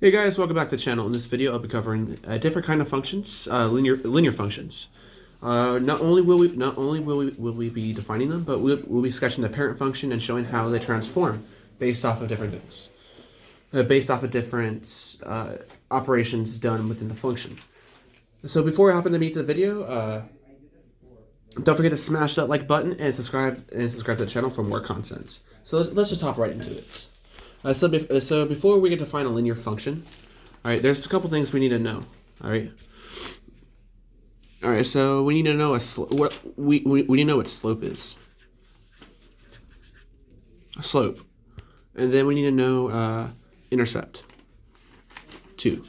Hey guys, welcome back to the channel. In this video, I'll be covering a different kind of functions, linear functions. Not only will we be defining them, but we'll be sketching the parent function and showing how they transform based off of different things, based off of different operations done within the function. So before I hop into the video, don't forget to smash that like button and subscribe to the channel for more content. So let's just hop right into it. So before we get to define a linear function, all right, there's a couple things we need to know. All right. So we need to know we need to know what slope is. A slope, and then we need to know intercept. 2.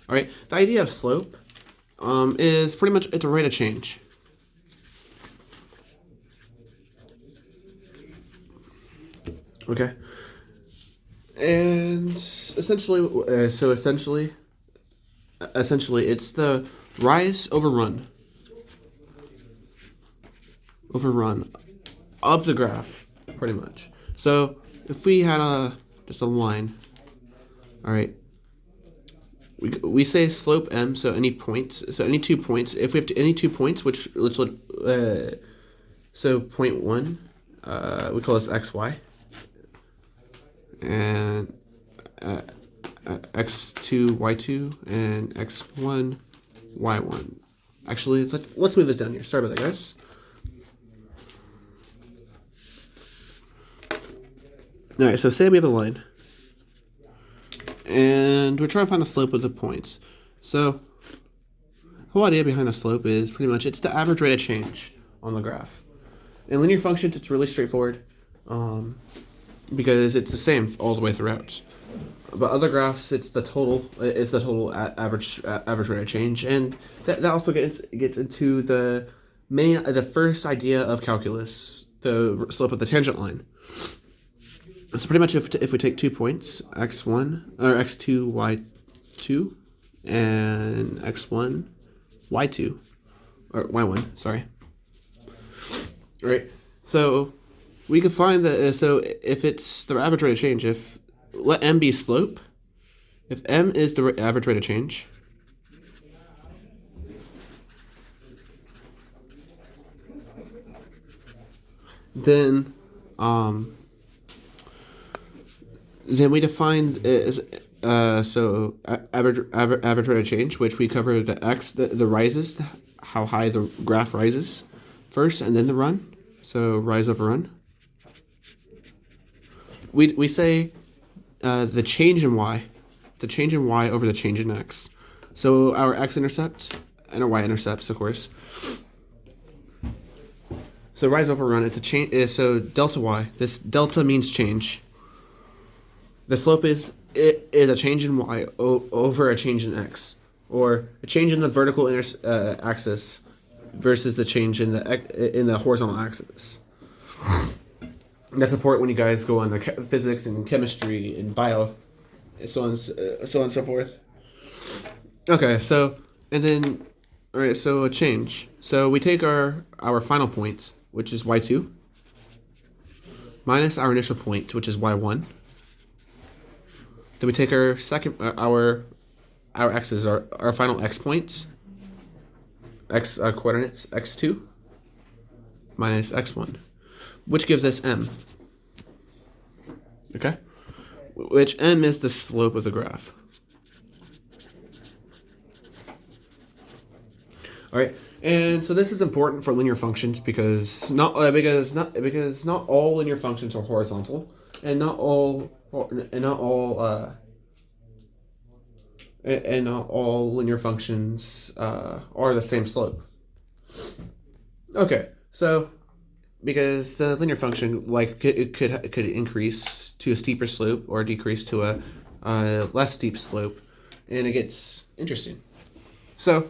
All right. The idea of slope is pretty much it's a rate of change. Okay, and essentially, it's the rise over run of the graph, pretty much. So if we had just a line, all right, we say slope m. So any points, so any 2 points. If we have any 2 points, which let's look, so point 1, we call this xy. And x2, y2, and x1, y1. Actually, let's move this down here. Sorry about that, guys. All right, so say we have a line, and we're trying to find the slope of the points. So the whole idea behind the slope is pretty much it's the average rate of change on the graph. In linear functions, it's really straightforward. Because it's the same all the way throughout. But other graphs, it's the total average rate of change, and that also gets into the first idea of calculus, the slope of the tangent line. So pretty much if we take 2 points, x1 or x2, y2, and x1, y2, or y1, sorry. All right, so we can find that, so if it's the average rate of change, if let m be slope, if m is the average rate of change, then we define so average rate of change, which we cover the x, the rises, how high the graph rises first, and then the run. So rise over run. We say the change in y over the change in x. So our x-intercept and our y-intercepts, of course. So rise over run, it's a change. So delta y. This delta means change. The slope is a change in y over a change in x, or a change in the vertical axis versus the change in the horizontal axis. That's important when you guys go on the physics and chemistry and bio, and so on and so forth. Okay, so and then, all right, so a change. So we take our final point, which is y2, minus our initial point, which is y1. Then we take our second our x's, our final x points, x coordinates x2 minus x1. Which gives us m. Okay? Which m is the slope of the graph. All right, and so this is important for linear functions because not all linear functions are horizontal, and not all linear functions are the same slope. Okay, so because the linear function, like, it could increase to a steeper slope or decrease to a less steep slope, and it gets interesting. So,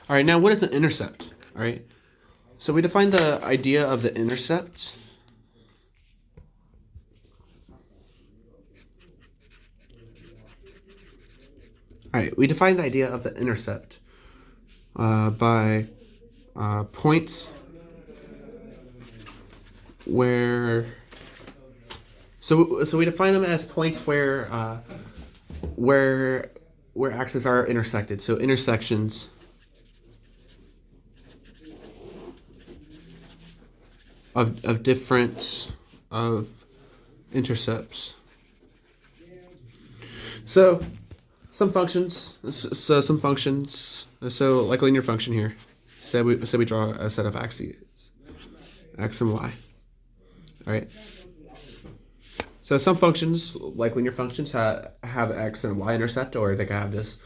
all right, now what is an intercept? All right, so we define the idea of the intercept. All right, we define the idea of the intercept by points where So we define them as points where axes are intersected. So intersections of different intercepts. So some functions. So like a linear function here. Say we draw a set of axes, x and y. All right. So some functions, like linear functions, have x and y intercept, or they can have this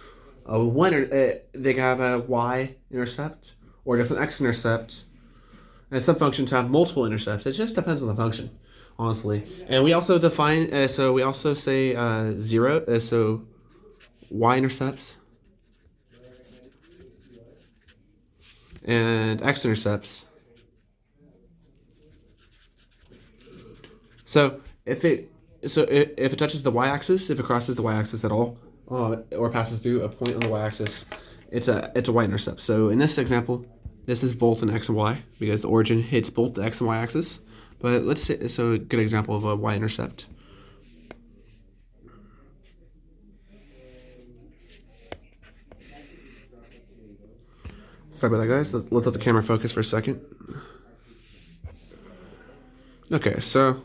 they can have a y intercept, or just an x intercept. And some functions have multiple intercepts. It just depends on the function, honestly. And we also define, so we also say 0, so y-intercepts and x-intercepts. So if it touches the y-axis, if it crosses the y-axis at all, or passes through a point on the y-axis, it's a y-intercept. So in this example, this is both an x and y because the origin hits both the x and y axis. But let's say, so a good example of a y-intercept. Sorry about that, guys. Let's let the camera focus for a second. Okay, so.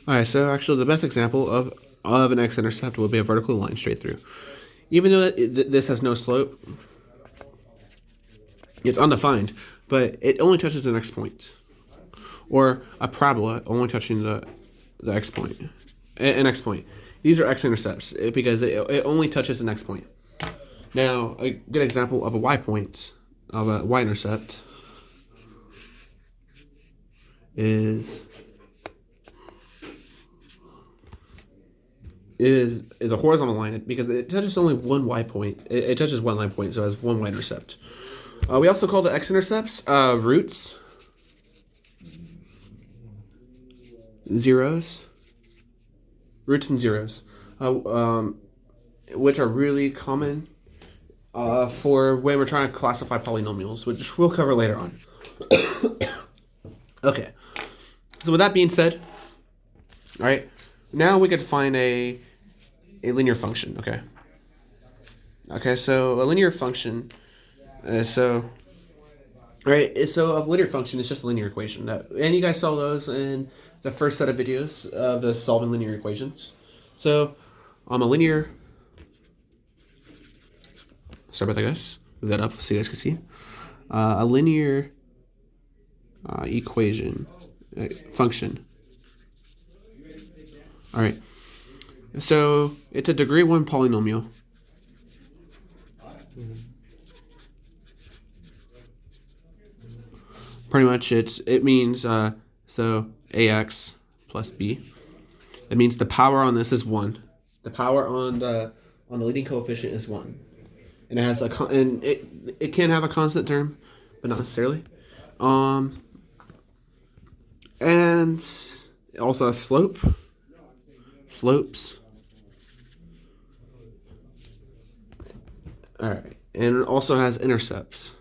Alright, so actually the best example of an x-intercept would be a vertical line straight through. Even though this has no slope, it's undefined, but it only touches the next point. Or a parabola only touching the x point. An x point. These are x-intercepts because it only touches the next point. Now, a good example of a y point, of a y-intercept, is a horizontal line because it touches only one y point. It touches one line point, so it has one y-intercept. We also call the x-intercepts roots, zeros, roots and zeros, which are really common for when we're trying to classify polynomials, which we'll cover later on. Okay, so with that being said, all right, now we could find a linear function. Okay, so a linear function. So a linear function is just a linear equation. And you guys saw those in the first set of videos of the solving linear equations. So a linear. Sorry about that, guys. Move that up so you guys can see. A linear equation function. All right. So it's a degree 1 polynomial. Pretty much it means so ax plus b. It means the power on this is 1. The power on the leading coefficient is 1. And it has it can have a constant term, but not necessarily. And it also has slopes. All right, and it also has intercepts.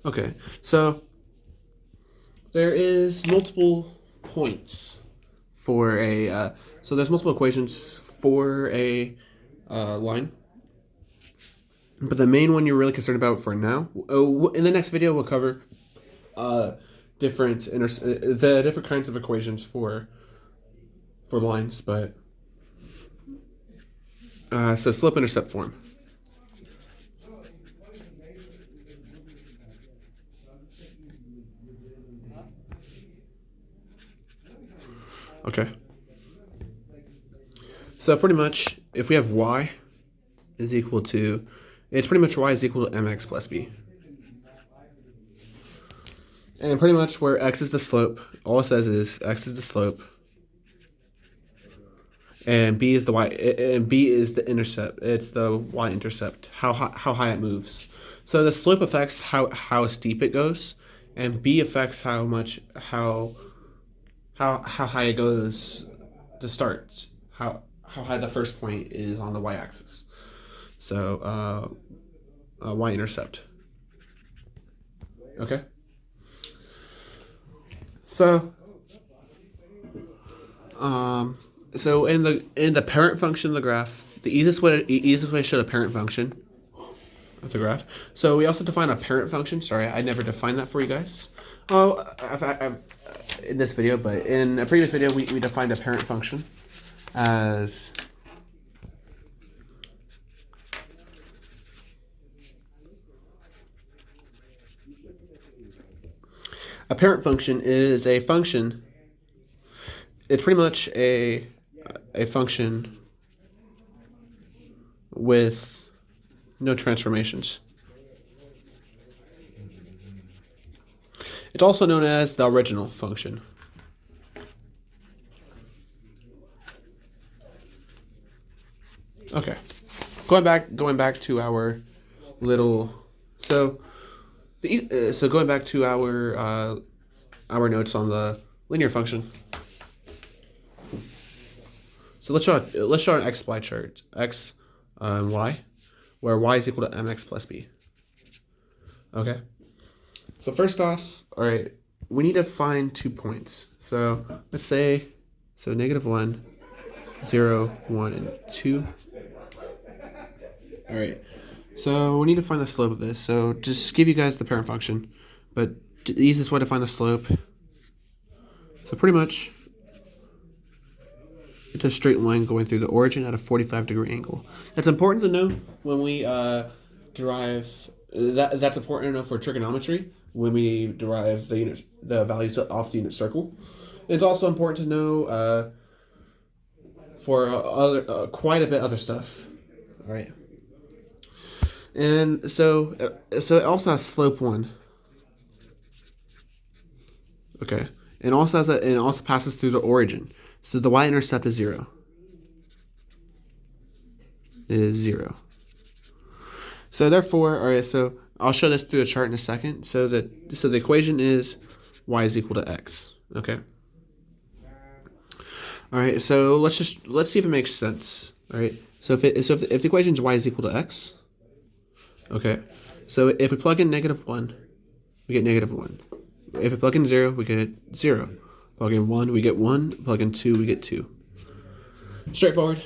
Okay, so there is multiple points for a. So there's multiple equations for a line, but the main one you're really concerned about for now. In the next video, we'll cover the different kinds of equations for lines, but so slope-intercept form. Okay. So pretty much, if we have y is equal to, it's pretty much y is equal to mx plus b. And pretty much where x is the slope, all it says is x is the slope, and b is the y, and b is the intercept. It's the y-intercept, how high it moves. So the slope affects how steep it goes, and b affects how high it goes to start, how high the first point is on the y-axis. So y-intercept. Okay. So, so in the parent function of the graph, the easiest way to show the parent function of the graph. So we also define a parent function. Sorry, I never defined that for you guys. Oh, I've in this video, but in a previous video we defined a parent function as a parent function is a function. It's pretty much a function with no transformations. It's also known as the original function. Okay, going back to our little going back to our notes on the linear function. So let's show an x y chart, x and y, where y is equal to mx plus b. Okay. So first off, all right, we need to find 2 points. So let's say -1, 0, 1, and 2. All right. So we need to find the slope of this. So just give you guys the parent function, but the easiest way to find the slope. So pretty much, it's a straight line going through the origin at a 45-degree angle. That's important to know when we derive. That's important to know for trigonometry when we derive the values off the unit circle. It's also important to know for quite a bit other stuff. All right. And so it also has slope 1. Okay. And also passes through the origin. So the y-intercept is 0. Is 0. So therefore, all right, so I'll show this through a chart in a second. So the equation is y is equal to x. Okay. All right, so let's see if it makes sense. All right. So if the equation is y is equal to x, okay. So if we plug in -1, we get -1. If we plug in 0, we get 0. Plug in 1, we get 1. Plug in 2, we get 2. Straightforward.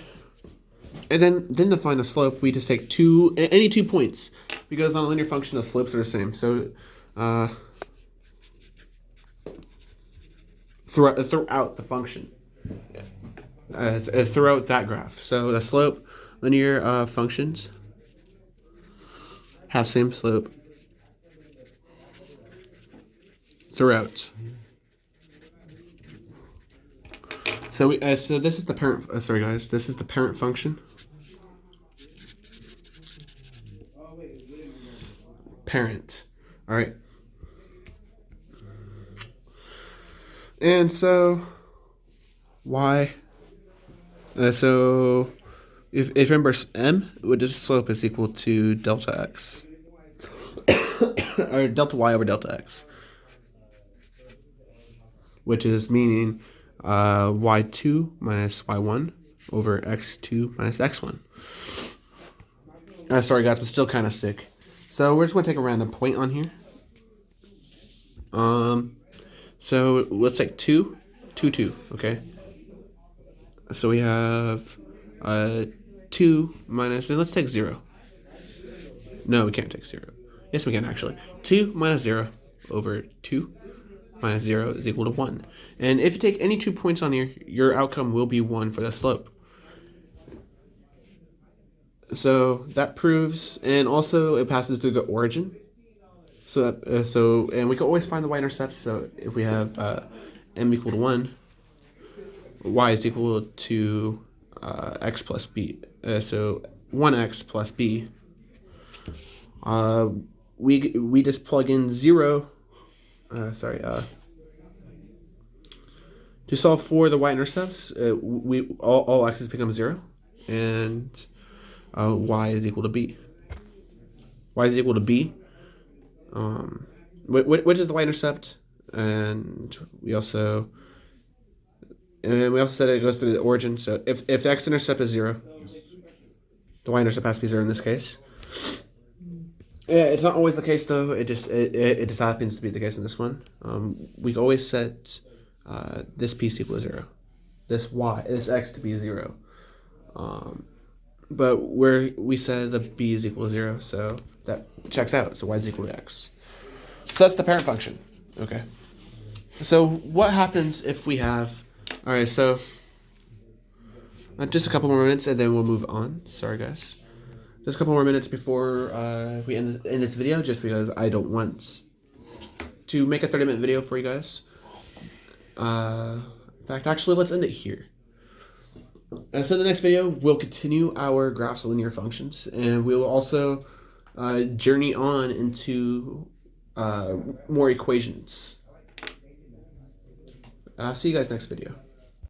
And then to find the slope, we just take any 2 points, because on a linear function the slopes are the same. So throughout the function, throughout that graph. So the slope linear functions have same slope throughout. So so this is the parent. Sorry guys, this is the parent function. Parent. All right. And so y. So if you remember, m would just slope is equal to delta x, or delta y over delta x, which is meaning y2 minus y1 over x2 minus x1. Sorry guys, I'm still kind of sick. So we're just going to take a random point on here. So let's take 2, 2, 2, okay? So we have 2 minus, and let's take 0. No, we can't take 0. Yes, we can actually. 2 minus 0 over 2 minus 0 is equal to 1. And if you take any 2 points on here, your outcome will be 1 for the slope. So that proves, and also it passes through the origin. So and we can always find the y-intercepts. So if we have m equal to 1, y is equal to x plus b. So 1x plus b. We just plug in 0. To solve for the y-intercepts, all x's become 0, and y is equal to b. Y is equal to b, which is the y-intercept, and we also said it goes through the origin. So if the x-intercept is 0, the y-intercept has to be 0 in this case. Yeah, it's not always the case though. It just happens to be the case in this one. We always set this piece equal to 0, this x to be 0. But we said the b is equal to 0, so that checks out. So y is equal to x. So that's the parent function. Okay. So what happens if we have? All right. So just a couple more minutes, and then we'll move on. Sorry, guys. Just a couple more minutes before we end this video, just because I don't want to make a 30-minute video for you guys. In fact, actually, let's end it here. So in the next video, we'll continue our graphs of linear functions, and we'll also journey on into more equations. See you guys next video.